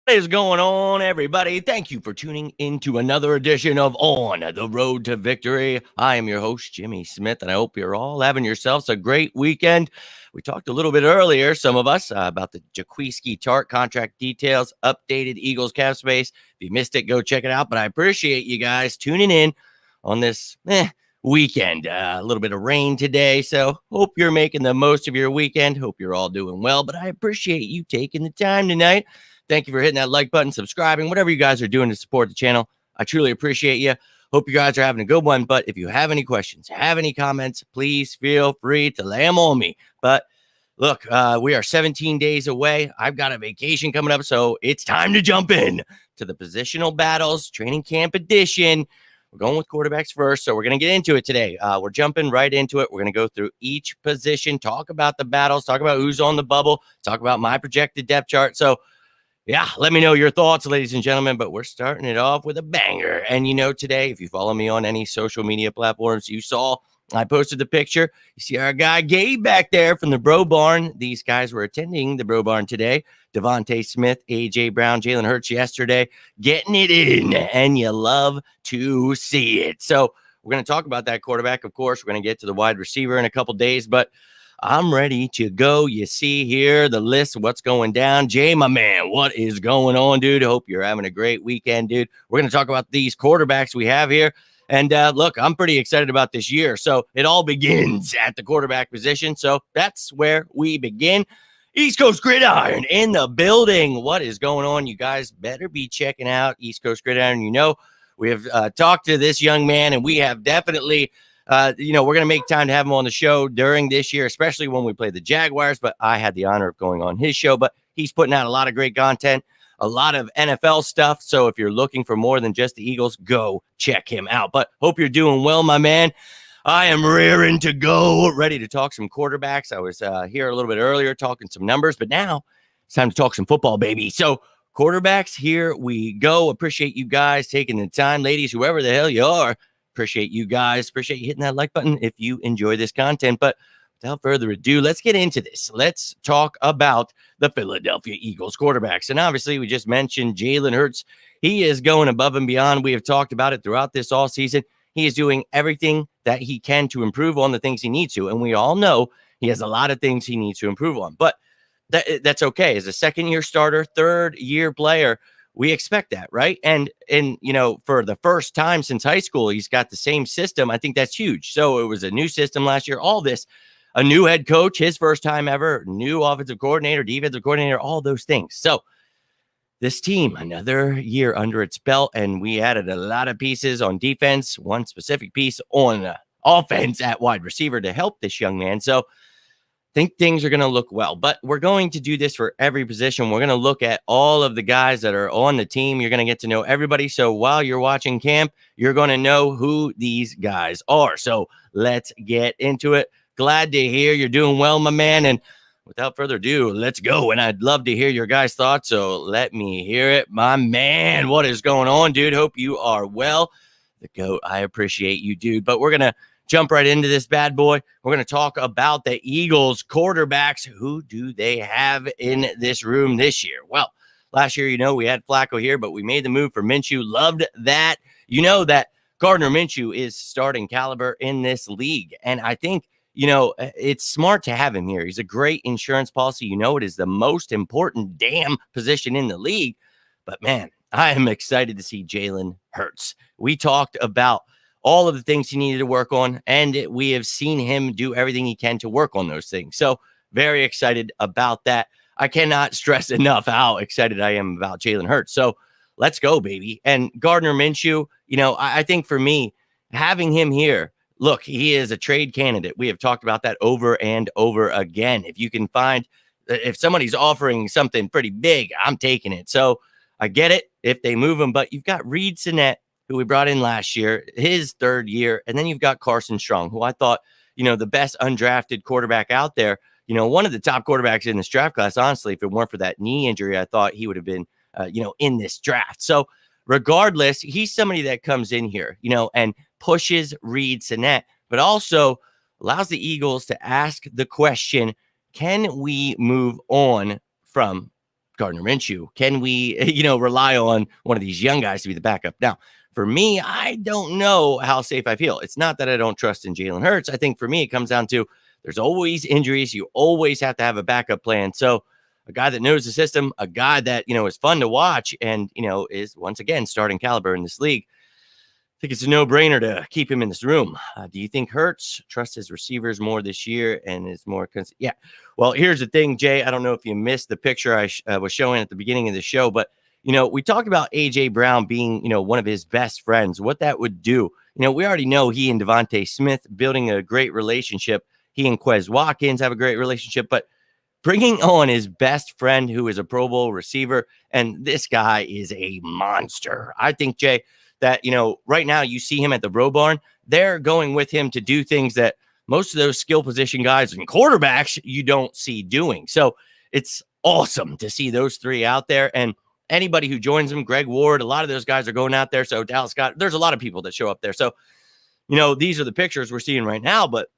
What is going on, everybody? Thank you for tuning into another edition of On the Road to Victory. I am your host, Jimmy Smith, and I hope you're all having yourselves a great weekend. We talked a little bit earlier, some of us, about the Jaquiski Tart contract details, updated Eagles cap space. If you missed it, go check it out. But I appreciate you guys tuning in on this weekend. A little bit of rain today, so hope you're making the most of your weekend. Hope you're all doing well, but I appreciate you taking the time tonight. Thank you for hitting that like button, subscribing, whatever you guys are doing to support the channel. I truly appreciate you. Hope you guys are having a good one. But if you have any questions, have any comments, please feel free to lay them on me. But look, we are 17 days away. I've got a vacation coming up, so it's time to jump in to the positional battles, training camp edition. We're going with quarterbacks first, so we're going to get into it today. We're jumping right into it. We're going to go through each position, talk about the battles, talk about who's on the bubble, talk about my projected depth chart. So, yeah, let me know your thoughts, ladies and gentlemen, but we're starting it off with a banger. And today, if you follow me on any social media platforms, you saw I posted the picture. You see our guy Gabe back there from the Bro Barn. These guys were attending the Bro Barn today. Devontae Smith, A.J. Brown, Jalen Hurts yesterday, getting it in, and you love to see it. So we're going to talk about that quarterback. Of course, we're going to get to the wide receiver in a couple days, but I'm ready to go. You see here the list of what's going down. Jay, my man, what is going on, dude? Hope you're having a great weekend, dude. We're going to talk about these quarterbacks we have here. And look, I'm pretty excited about this year. So it all begins at the quarterback position. So that's where we begin. East Coast Gridiron in the building. What is going on? You guys better be checking out East Coast Gridiron. We have talked to this young man, and we have definitely we're going to make time to have him on the show during this year, especially when we play the Jaguars. But I had the honor of going on his show. But he's putting out a lot of great content, a lot of NFL stuff. So if you're looking for more than just the Eagles, go check him out. But hope you're doing well, my man. I am raring to go, ready to talk some quarterbacks. I was here a little bit earlier talking some numbers, but now it's time to talk some football, baby. So quarterbacks, here we go. Appreciate you guys taking the time, ladies, whoever the hell you are. Appreciate you guys. Appreciate you hitting that like button if you enjoy this content. But without further ado, let's get into this. Let's talk about the Philadelphia Eagles quarterbacks. And obviously, we just mentioned Jalen Hurts. He is going above and beyond. We have talked about it throughout this all season. He is doing everything that he can to improve on the things he needs to. And we all know he has a lot of things he needs to improve on. But that's okay. As a second-year starter, third-year player, we expect that, right? And for the first time since high school, he's got the same system. I think that's huge. So it was a new system last year, all this, a new head coach, his first time ever, new offensive coordinator, defensive coordinator, all those things. So this team, another year under its belt, and we added a lot of pieces on defense, one specific piece on offense at wide receiver to help this young man. So think things are going to look well, but we're going to do this for every position. We're going to look at all of the guys that are on the team. You're going to get to know everybody. So while you're watching camp, you're going to know who these guys are. So let's get into it. Glad to hear you're doing well, my man. And without further ado, let's go. And I'd love to hear your guys' thoughts. So let me hear it, my man. What is going on, dude? Hope you are well. The GOAT, I appreciate you, dude. But we're going to jump right into this bad boy. We're going to talk about the Eagles quarterbacks. Who do they have in this room this year? Well, last year, we had Flacco here, but we made the move for Minshew. Loved that. You know that Gardner Minshew is starting caliber in this league. And I think, it's smart to have him here. He's a great insurance policy. It is the most important damn position in the league. But, man, I am excited to see Jalen Hurts. We talked about all of the things he needed to work on, and we have seen him do everything he can to work on those things. So very excited about that. I cannot stress enough how excited I am about Jalen Hurts. So let's go, baby. And Gardner Minshew, I think for me, having him here, look, he is a trade candidate. We have talked about that over and over again. If you can find, if somebody's offering something pretty big, I'm taking it. So I get it if they move him, but you've got Reed Sinnett, who we brought in last year, his third year. And then you've got Carson Strong, who I thought, the best undrafted quarterback out there, one of the top quarterbacks in this draft class. Honestly, if it weren't for that knee injury, I thought he would have been, in this draft. So regardless, he's somebody that comes in here, and pushes Reed Sinnett, but also allows the Eagles to ask the question, can we move on from Gardner Minshew? Can we, rely on one of these young guys to be the backup? Now, for me, I don't know how safe I feel. It's not that I don't trust in Jalen Hurts. I think for me, it comes down to there's always injuries. You always have to have a backup plan. So a guy that knows the system, a guy that, is fun to watch and, is once again starting caliber in this league. I think it's a no-brainer to keep him in this room. Do you think Hurts trusts his receivers more this year and is more yeah. Well, here's the thing, Jay. I don't know if you missed the picture I was showing at the beginning of the show, but, we talked about A.J. Brown being, one of his best friends, what that would do. We already know he and Devontae Smith building a great relationship. He and Quez Watkins have a great relationship, but bringing on his best friend who is a Pro Bowl receiver, and this guy is a monster. I think, Jay, that, right now you see him at the Bro Barn. They're going with him to do things that most of those skill position guys and quarterbacks you don't see doing. So it's awesome to see those three out there. And anybody who joins them, Greg Ward, a lot of those guys are going out there. So Dallas Scott, there's a lot of people that show up there. So, these are the pictures we're seeing right now, but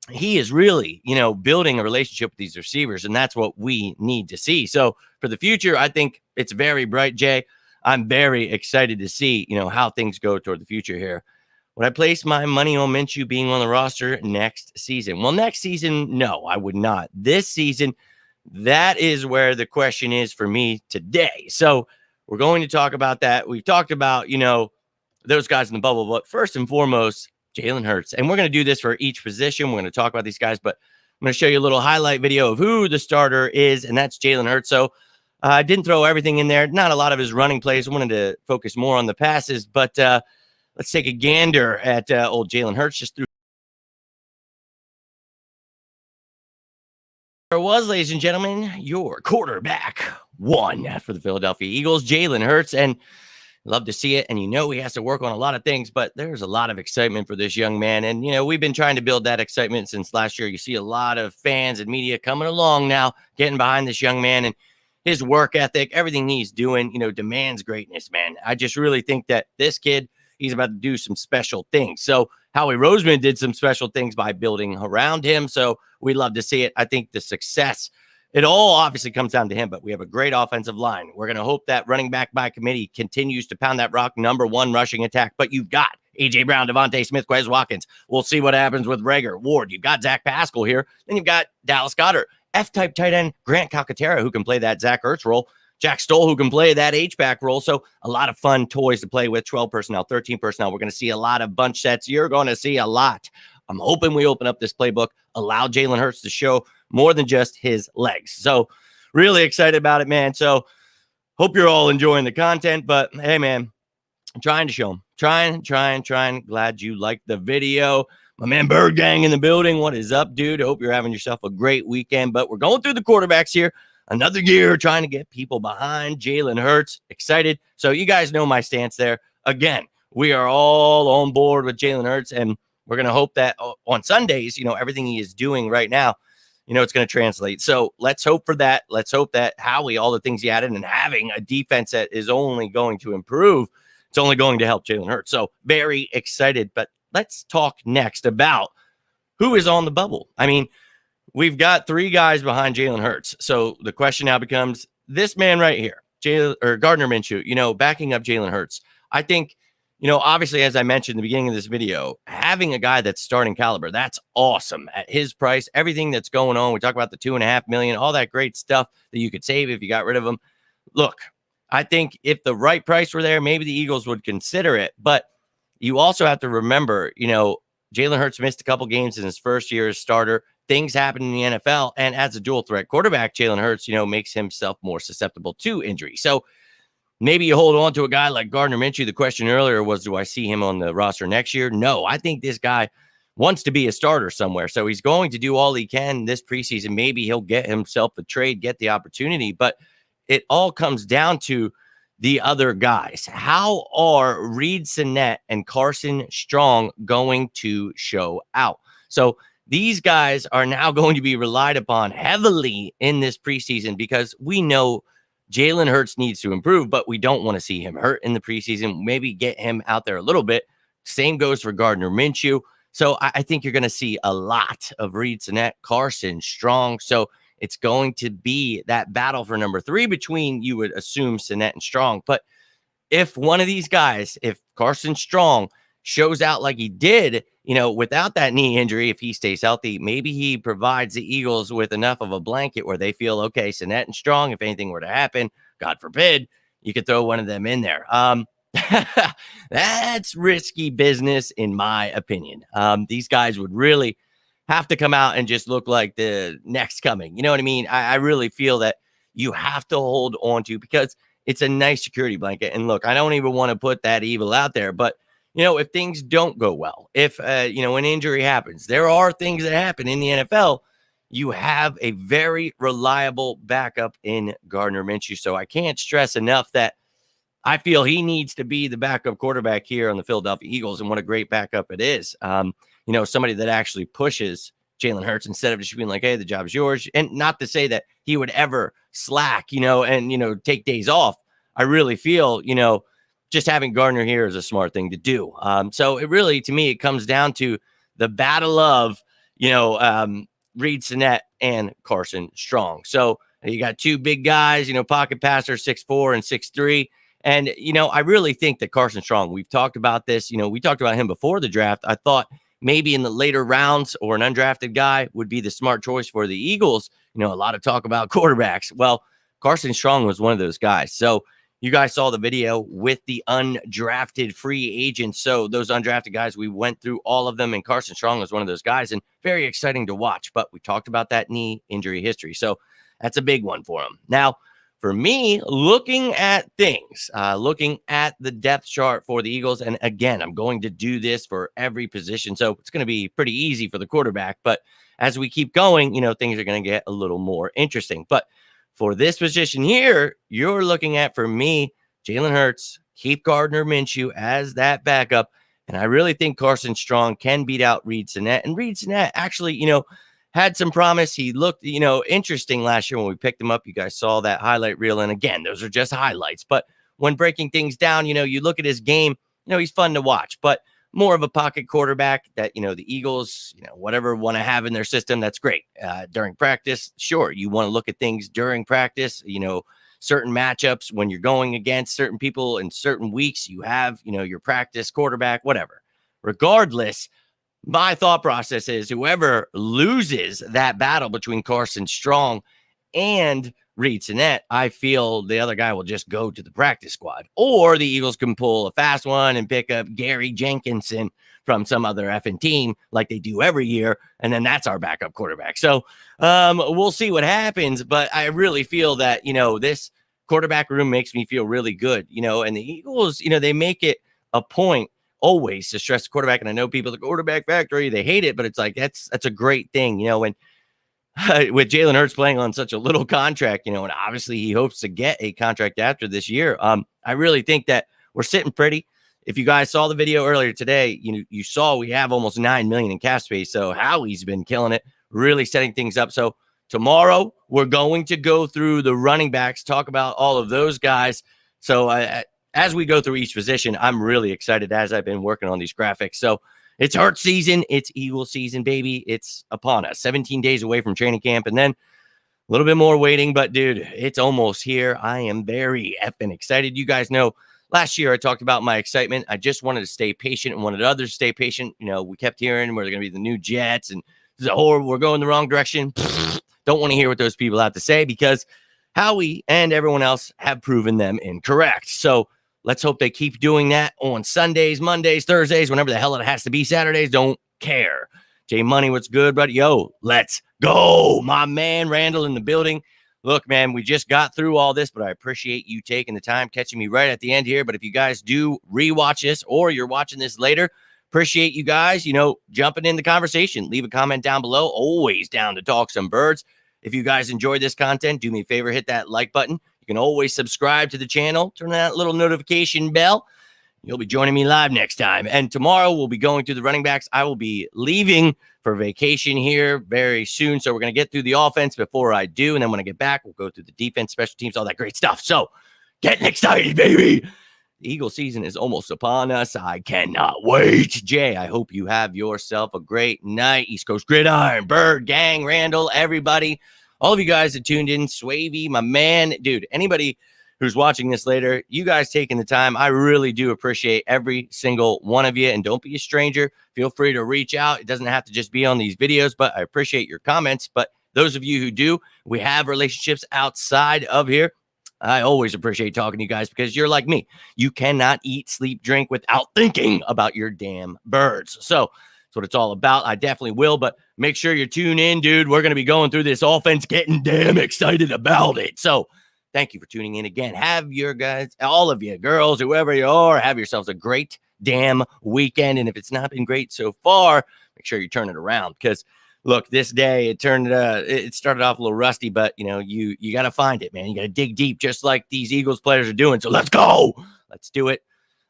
he is really, building a relationship with these receivers, and that's what we need to see. So for the future, I think it's very bright, Jay. I'm very excited to see, how things go toward the future here. Would I place my money on Minshew being on the roster next season? Well, next season, no, I would not. This season, that is where the question is for me today. So we're going to talk about that. We've talked about, those guys in the bubble, but first and foremost, Jalen Hurts. And we're going to do this for each position. We're going to talk about these guys, but I'm going to show you a little highlight video of who the starter is, and that's Jalen Hurts. So I didn't throw everything in there. Not a lot of his running plays. I wanted to focus more on the passes, but let's take a gander at old Jalen Hurts. Just threw. There was, ladies and gentlemen, your quarterback one for the Philadelphia Eagles, Jalen Hurts. And love to see it. And he has to work on a lot of things, but there's a lot of excitement for this young man. And, we've been trying to build that excitement since last year. You see a lot of fans and media coming along now, getting behind this young man and his work ethic, everything he's doing, demands greatness, man. I just really think that this kid, he's about to do some special things. So Howie Roseman did some special things by building around him. So we love to see it. I think the success, it all obviously comes down to him, but we have a great offensive line. We're going to hope that running back by committee continues to pound that rock, number one rushing attack. But you've got A.J. Brown, Devontae Smith, Quez Watkins. We'll see what happens with Rager, Ward. You've got Zach Pascal here. Then you've got Dallas Goedert, F-type tight end, Grant Calcaterra, who can play that Zach Ertz role. Jack Stoll, who can play that H-back role. So a lot of fun toys to play with, 12 personnel, 13 personnel. We're going to see a lot of bunch sets. You're going to see a lot. I'm hoping we open up this playbook, allow Jalen Hurts to show more than just his legs. So really excited about it, man. So hope you're all enjoying the content. But hey, man, I'm trying to show them. Trying. Glad you liked the video. My man Bird Gang in the building. What is up, dude? Hope you're having yourself a great weekend. But we're going through the quarterbacks here. Another year trying to get people behind Jalen Hurts. Excited. So you guys know my stance there. Again, we are all on board with Jalen Hurts, and we're going to hope that on Sundays, everything he is doing right now, it's going to translate. So let's hope for that. Let's hope that Howie, all the things he added, and having a defense that is only going to improve, it's only going to help Jalen Hurts. So very excited. But let's talk next about who is on the bubble. I mean, we've got three guys behind Jalen Hurts. So the question now becomes this man right here, Gardner Minshew, backing up Jalen Hurts. I think, obviously, as I mentioned in the beginning of this video, having a guy that's starting caliber, that's awesome at his price. Everything that's going on, we talk about the $2.5 million, all that great stuff that you could save if you got rid of him. Look, I think if the right price were there, maybe the Eagles would consider it. But you also have to remember, Jalen Hurts missed a couple games in his first year as starter. Things happen in the NFL, and as a dual threat quarterback, Jalen Hurts, makes himself more susceptible to injury. So maybe you hold on to a guy like Gardner Minshew. The question earlier was, do I see him on the roster next year? No, I think this guy wants to be a starter somewhere. So he's going to do all he can this preseason. Maybe he'll get himself a trade, get the opportunity, but it all comes down to the other guys. How are Reed Sinnett and Carson Strong going to show out? So these guys are now going to be relied upon heavily in this preseason because we know Jalen Hurts needs to improve, but we don't want to see him hurt in the preseason. Maybe get him out there a little bit. Same goes for Gardner Minshew. So I think you're going to see a lot of Reed Sinnett, Carson Strong. So it's going to be that battle for number 3 between, you would assume, Sinet and Strong. But if one of these guys, if Carson Strong shows out like he did, without that knee injury, if he stays healthy, maybe he provides the Eagles with enough of a blanket where they feel, okay, Sinet and Strong, if anything were to happen, God forbid, you could throw one of them in there. That's risky business, in my opinion. These guys would really have to come out and just look like the next coming. You know what I mean? I really feel that you have to hold on to, because it's a nice security blanket. And look, I don't even want to put that evil out there, but if things don't go well, if an injury happens, there are things that happen in the NFL. You have a very reliable backup in Gardner Minshew. So I can't stress enough that I feel he needs to be the backup quarterback here on the Philadelphia Eagles, and what a great backup it is. Somebody that actually pushes Jalen Hurts instead of just being like, hey, the job's yours. And not to say that he would ever slack, and, take days off. I really feel, just having Gardner here is a smart thing to do. So it really, to me, it comes down to the battle of, Reed Sinet and Carson Strong. So you got two big guys, pocket passers, 6'4" and 6'3". And, I really think that Carson Strong, we've talked about this, we talked about him before the draft. I thought maybe in the later rounds or an undrafted guy would be the smart choice for the Eagles. A lot of talk about quarterbacks. Well, Carson Strong was one of those guys. So you guys saw the video with the undrafted free agents. So those undrafted guys, we went through all of them, and Carson Strong was one of those guys, and very exciting to watch. But we talked about that knee injury history. So that's a big one for him. Now, for me, looking at things, looking at the depth chart for the Eagles, and again, I'm going to do this for every position, so it's going to be pretty easy for the quarterback. But as we keep going, things are going to get a little more interesting. But for this position here, you're looking at, for me, Jalen Hurts, keep Gardner Minshew as that backup. And I really think Carson Strong can beat out Reed Sinet. And Reed Sinet actually, had some promise. He looked, interesting last year when we picked him up. You guys saw that highlight reel. And again, those are just highlights. But when breaking things down, you look at his game, he's fun to watch. But more of a pocket quarterback that, the Eagles, whatever want to have in their system, that's great. During practice, sure, you want to look at things during practice, certain matchups when you're going against certain people in certain weeks, you have, your practice quarterback, whatever. Regardless, my thought process is whoever loses that battle between Carson Strong and Reed Sinet, I feel the other guy will just go to the practice squad. Or the Eagles can pull a fast one and pick up Gary Jenkinson from some other effing team like they do every year, and then that's our backup quarterback. So we'll see what happens, but I really feel that, this quarterback room makes me feel really good, and the Eagles, they make it a point always to stress the quarterback. And I know people, the quarterback factory, they hate it, but it's like, that's a great thing, when with Jalen Hurts playing on such a little contract, and obviously he hopes to get a contract after this year. I really think that we're sitting pretty. If you guys saw the video earlier today, you saw we have almost $9 million in cap space. So Howie's been killing it, really setting things up. So tomorrow we're going to go through the running backs, talk about all of those guys. So as we go through each position, I'm really excited as I've been working on these graphics. So it's Hurts season. It's Eagles season, baby. It's upon us. 17 days away from training camp, and then a little bit more waiting. But, dude, it's almost here. I am very effing excited. You guys know last year I talked about my excitement. I just wanted to stay patient and wanted others to stay patient. We kept hearing we're going to be the new Jets, and this is horrible. We're going the wrong direction. Don't want to hear what those people have to say, because Howie and everyone else have proven them incorrect. So let's hope they keep doing that on Sundays, Mondays, Thursdays, whenever the hell it has to be. Saturdays, don't care. Jay Money, what's good, buddy? Yo, let's go. My man, Randall, in the building. Look, man, we just got through all this, but I appreciate you taking the time, catching me right at the end here. But if you guys do rewatch this, or you're watching this later, appreciate you guys, jumping in the conversation. Leave a comment down below. Always down to talk some birds. If you guys enjoy this content, do me a favor, hit that like button. You can always subscribe to the channel, turn on that little notification bell. You'll be joining me live next time. And tomorrow we'll be going through the running backs. I will be leaving for vacation here very soon. So we're going to get through the offense before I do. And then when I get back, we'll go through the defense, special teams, all that great stuff. So getting excited, baby. The Eagle season is almost upon us. I cannot wait. Jay, I hope you have yourself a great night. East Coast Gridiron, Bird Gang, Randall, everybody. all of you guys that tuned in, Swavey, my man, dude, anybody who's watching this later, you guys taking the time, I really do appreciate every single one of you. And don't be a stranger. Feel free to reach out. It doesn't have to just be on these videos, but I appreciate your comments. But those of you who do, we have relationships outside of here. I always appreciate talking to you guys because you're like me. You cannot eat, sleep, drink without thinking about your damn birds. So that's what it's all about. I definitely will, but make sure you tune in, dude. We're going to be going through this offense, getting damn excited about it. So thank you for tuning in again. Have your guys, all of you, girls, whoever you are, have yourselves a great damn weekend. And if it's not been great so far, make sure you turn it around because look, this day it started off a little rusty, but you got to find it, man. You got to dig deep, just like these Eagles players are doing. So let's go. Let's do it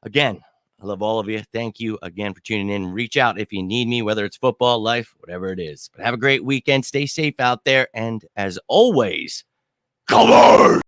again. I love all of you. Thank you again for tuning in. Reach out if you need me, whether it's football, life, whatever it is. But have a great weekend. Stay safe out there. And as always, come on.